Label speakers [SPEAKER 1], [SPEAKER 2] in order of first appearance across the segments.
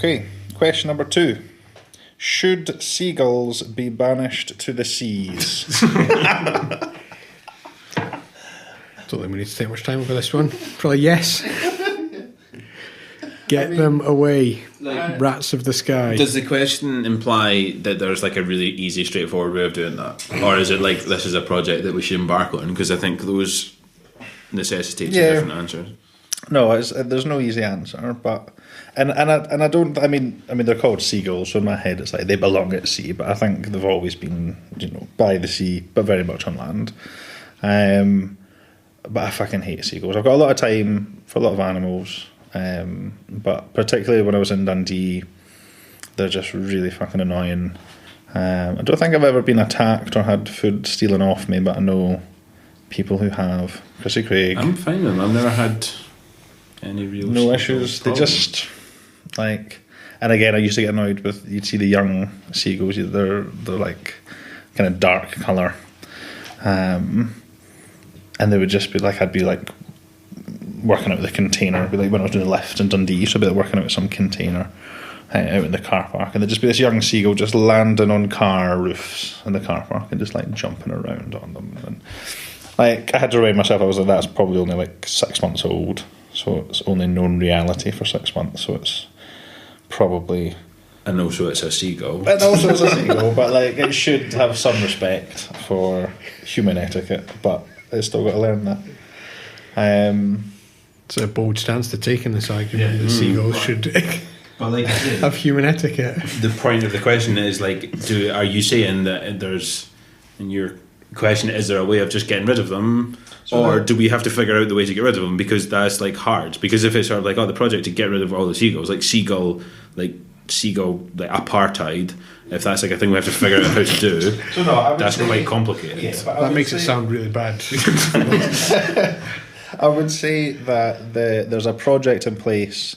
[SPEAKER 1] Okay, question number 2. Should seagulls be banished to the seas?
[SPEAKER 2] Don't think we need to take much time over this one. Probably yes. Get them away, rats of the sky.
[SPEAKER 3] Does the question imply that there's like a really easy, straightforward way of doing that? Or is it like this is a project that we should embark on? Because I think those necessitate different answers.
[SPEAKER 1] No, there's no easy answer, but and I don't. I mean they're called seagulls, so in my head it's like they belong at sea, but I think they've always been, by the sea, but very much on land. But I fucking hate seagulls. I've got a lot of time for a lot of animals, but particularly when I was in Dundee, they're just really fucking annoying. I don't think I've ever been attacked or had food stolen off me, but I know people who have. Chrissy Craig.
[SPEAKER 3] I'm fine with them. I've never had any real
[SPEAKER 1] issues. They just like, and again, I used to get annoyed with, you'd see the young seagulls. They're like kind of dark colour, and they would just be like, I'd be like working out the container. Be like when I was doing the lift in Dundee, so I'd be like working out some container out in the car park, and there'd just be this young seagull just landing on car roofs in the car park and just like jumping around on them. And like I had to remind myself, I was like, that's probably only like 6 months old. So it's only known reality for 6 months. So it's probably...
[SPEAKER 3] And also it's a seagull.
[SPEAKER 1] And also it's a seagull, but like it should have some respect for human etiquette, but it's still got to learn that.
[SPEAKER 2] It's a bold stance to take in this argument that seagulls should
[SPEAKER 3] but like
[SPEAKER 2] have human etiquette.
[SPEAKER 3] The point of the question is like, are you saying that there's, in your question, is there a way of just getting rid of them? Or do we have to figure out the way to get rid of them? Because that's like hard. Because if it's sort of like, the project to get rid of all the seagulls, like seagull apartheid, if that's like a thing we have to figure out how to do, that's quite complicated.
[SPEAKER 1] Yeah,
[SPEAKER 2] that makes it sound really bad.
[SPEAKER 1] I would say that there's a project in place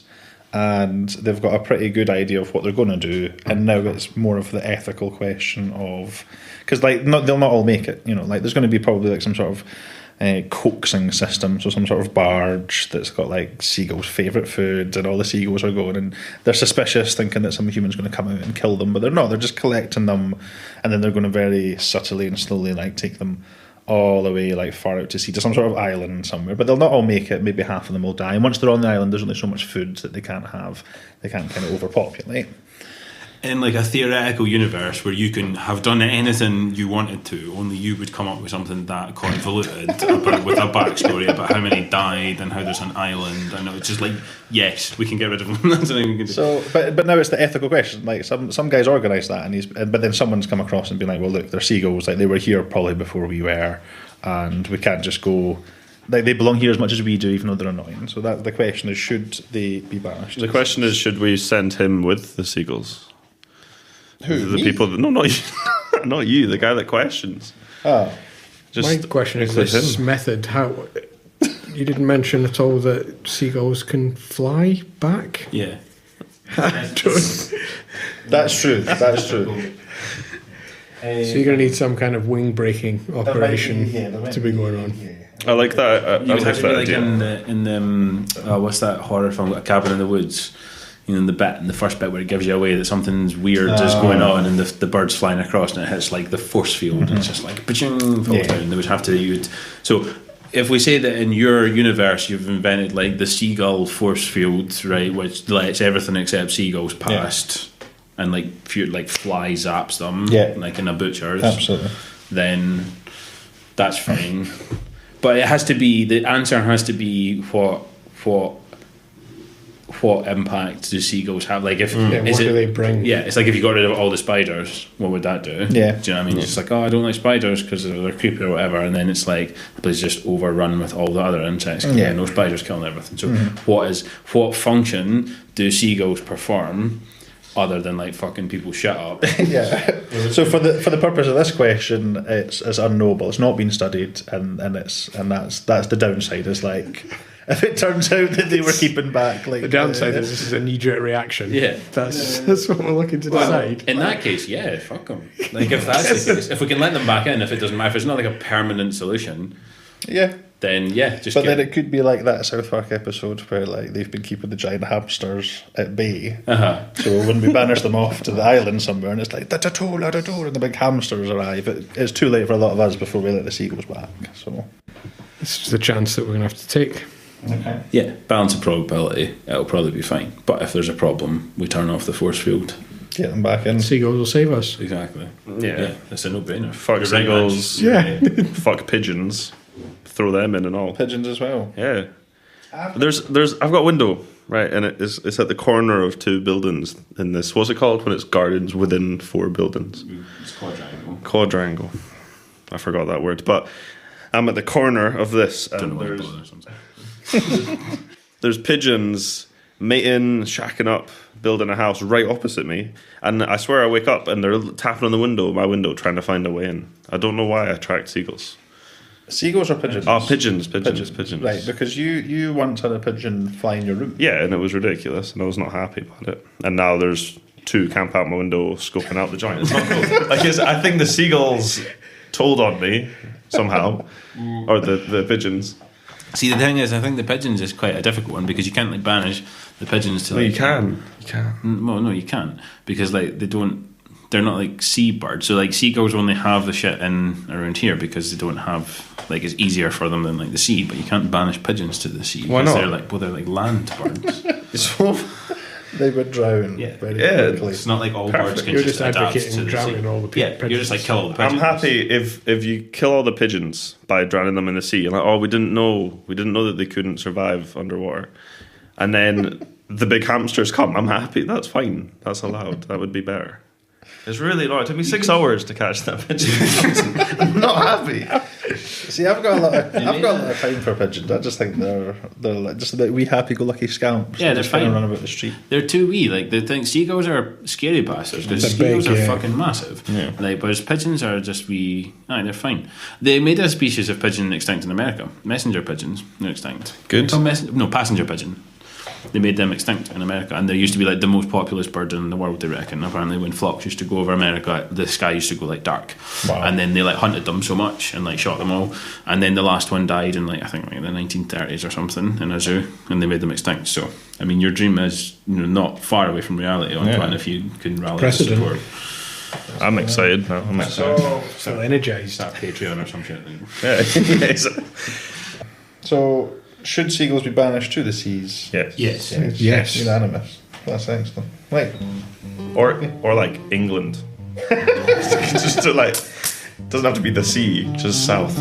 [SPEAKER 1] and they've got a pretty good idea of what they're going to do, and now it's more of the ethical question of, because like they'll not all make it, like there's going to be probably like some sort of coaxing system, so some sort of barge that's got like seagulls' favourite food, and all the seagulls are going, and they're suspicious, thinking that some human's going to come out and kill them, but they're not. They're just collecting them, and then they're going to very subtly and slowly like take them all the way like far out to sea to some sort of island somewhere. But they'll not all make it. Maybe half of them will die, and once they're on the island, there's only so much food that they can't kind of overpopulate.
[SPEAKER 3] In like a theoretical universe where you can have done anything you wanted to, only you would come up with something that convoluted with a backstory about how many died and how there's an island. I know it's just like, yes, we can get rid of them. That's something we can do.
[SPEAKER 1] So, but now it's the ethical question. Like some guys organised that, but then someone's come across and been like, well, look, they're seagulls. Like they were here probably before we were, and we can't just go. Like they belong here as much as we do, even though they're annoying. So that the question is, should they be banished?
[SPEAKER 4] The question is, should we send him with the seagulls?
[SPEAKER 1] Who?
[SPEAKER 4] The people that, no, not you, not you, the guy that questions.
[SPEAKER 1] Oh.
[SPEAKER 2] My question is this method. How you didn't mention at all that seagulls can fly back?
[SPEAKER 3] Yeah.
[SPEAKER 1] That's true. That's true.
[SPEAKER 2] So you're going to need some kind of wing breaking operation to be going on.
[SPEAKER 4] I like that. I
[SPEAKER 3] You would
[SPEAKER 4] like
[SPEAKER 3] have to be
[SPEAKER 4] that
[SPEAKER 3] like
[SPEAKER 4] idea.
[SPEAKER 3] in the what's that horror film, A Cabin in the Woods? In the first bit where it gives you away that something's weird is going on, and the bird's flying across and it hits like the force field, and it's just like ba-ching, falls down. They would have to so if we say that in your universe you've invented like the seagull force field, right, which lets everything except seagulls past, and like fly zaps them, like in a butcher's,
[SPEAKER 1] absolutely,
[SPEAKER 3] then that's fine. But it has to be, the answer has to be what impact do seagulls have? Like, if
[SPEAKER 2] what do they bring?
[SPEAKER 3] Yeah, it's like if you got rid of all the spiders, what would that do?
[SPEAKER 1] Yeah,
[SPEAKER 3] do you know what I mean? It's just like, I don't like spiders because they're creepy or whatever, and then it's like the place is just overrun with all the other insects. No spiders killing everything. So, what function do seagulls perform other than like fucking people shut up?
[SPEAKER 1] So for the purpose of this question, it's unknowable. It's not been studied, and that's the downside. Is like, if it turns out that they were keeping back, like
[SPEAKER 2] the downside is this is a knee-jerk reaction.
[SPEAKER 3] Yeah,
[SPEAKER 2] that's what we're looking to decide.
[SPEAKER 3] In that case, fuck them. Like if that's the case, if we can let them back in, if it doesn't matter, if it's not like a permanent solution, then then yeah, just.
[SPEAKER 1] But then it could be like that South Park episode where like they've been keeping the giant hamsters at bay. So when we banish them off to the island somewhere, and it's like and the big hamsters arrive, it's too late for a lot of us before we let the seagulls back. So
[SPEAKER 2] This is the chance that we're going to have to take.
[SPEAKER 1] okay.
[SPEAKER 3] Yeah, balance of probability. It'll probably be fine. But if there's a problem, we turn off the force field.
[SPEAKER 1] Get them back in.
[SPEAKER 2] Seagulls will save us.
[SPEAKER 3] Exactly.
[SPEAKER 4] Yeah.
[SPEAKER 3] It's a no-brainer.
[SPEAKER 4] Fuck
[SPEAKER 3] You're right,
[SPEAKER 4] seagulls.
[SPEAKER 2] Yeah.
[SPEAKER 4] Fuck pigeons. Throw them in and all.
[SPEAKER 1] Pigeons as well.
[SPEAKER 4] Yeah. There's. I've got a window, right, and it's at the corner of 2 buildings in this. What's it called when it's gardens within 4 buildings?
[SPEAKER 3] It's quadrangle.
[SPEAKER 4] Quadrangle. I forgot that word, but I'm at the corner of this,
[SPEAKER 3] Don't know
[SPEAKER 4] and
[SPEAKER 3] what it
[SPEAKER 4] there's
[SPEAKER 3] is.
[SPEAKER 4] there's pigeons mating, shacking up, building a house right opposite me, and I swear I wake up and they're tapping on my window, trying to find a way in. I don't know why I attract seagulls.
[SPEAKER 1] Seagulls or pigeons?
[SPEAKER 4] Oh, pigeons.
[SPEAKER 1] Right, because you once had a pigeon fly in your room.
[SPEAKER 4] Yeah, and it was ridiculous, and I was not happy about it. And now there's 2 camp out my window, scoping out the joint. It's not cool. I think the seagulls told on me somehow, or the pigeons.
[SPEAKER 3] See, the thing is, I think the pigeons is quite a difficult one because you can't like banish the pigeons to
[SPEAKER 4] No,
[SPEAKER 3] like.
[SPEAKER 4] you can.
[SPEAKER 3] Well, no, you can't because like they're not like seabirds. So like seagulls only have the shit in around here because they don't have like it's easier for them than like the sea. But you can't banish pigeons to the sea.
[SPEAKER 4] Why
[SPEAKER 3] because
[SPEAKER 4] not?
[SPEAKER 3] They're like land birds.
[SPEAKER 4] So,
[SPEAKER 1] They would drown
[SPEAKER 3] Yeah.
[SPEAKER 1] very
[SPEAKER 4] Yeah,
[SPEAKER 1] quickly.
[SPEAKER 3] It's not like all birds can
[SPEAKER 2] You're
[SPEAKER 3] just
[SPEAKER 2] just
[SPEAKER 3] adapt to
[SPEAKER 2] advocating
[SPEAKER 3] the
[SPEAKER 2] drowning
[SPEAKER 3] sea.
[SPEAKER 2] all the
[SPEAKER 3] Yeah,
[SPEAKER 2] pigeons.
[SPEAKER 3] you're just like kill all the pigeons.
[SPEAKER 4] I'm happy if you kill all the pigeons by drowning them in the sea. And like, oh, we didn't know that they couldn't survive underwater. And then the big hamsters come. I'm happy. That's fine. That's allowed. That would be better. It's really not. It took me 6 hours to catch that pigeon. I'm not happy.
[SPEAKER 1] See, I've got a lot of time for pigeons. I just think they're like just a bit wee happy-go-lucky scamps.
[SPEAKER 3] Yeah, they're
[SPEAKER 1] just running
[SPEAKER 3] fine.
[SPEAKER 1] around about the street.
[SPEAKER 3] They're too wee. Like the thing, seagulls are scary bastards because
[SPEAKER 2] They're
[SPEAKER 3] seagulls
[SPEAKER 2] big,
[SPEAKER 3] are
[SPEAKER 2] yeah.
[SPEAKER 3] fucking massive.
[SPEAKER 4] Yeah.
[SPEAKER 3] Like, whereas pigeons are just wee. Aye, they're fine. They made a species of pigeon extinct in America. Messenger pigeons, they're extinct.
[SPEAKER 4] Good.
[SPEAKER 3] Oh, no, passenger pigeon. They made them extinct in America, and they used to be like the most populous bird in the world. They reckon. Apparently, when flocks used to go over America, the sky used to go like dark,
[SPEAKER 1] Wow.
[SPEAKER 3] and then they like hunted them so much and like shot them all, and then the last one died in like I think like the 1930s or something in a zoo, and they made them extinct. So I mean, your dream is not far away from reality on
[SPEAKER 1] Yeah.
[SPEAKER 3] plan if you can rally the
[SPEAKER 2] Precedent.
[SPEAKER 3] support.
[SPEAKER 4] I'm excited now. I'm excited.
[SPEAKER 2] So energized.
[SPEAKER 3] Start Patreon or some shit.
[SPEAKER 4] Yeah.
[SPEAKER 1] So, should seagulls be banished to the seas?
[SPEAKER 4] Yes.
[SPEAKER 3] Yes.
[SPEAKER 2] Yes.
[SPEAKER 1] Unanimous. That's excellent. Right.
[SPEAKER 4] Or like England. Just to like, doesn't have to be the sea, just south.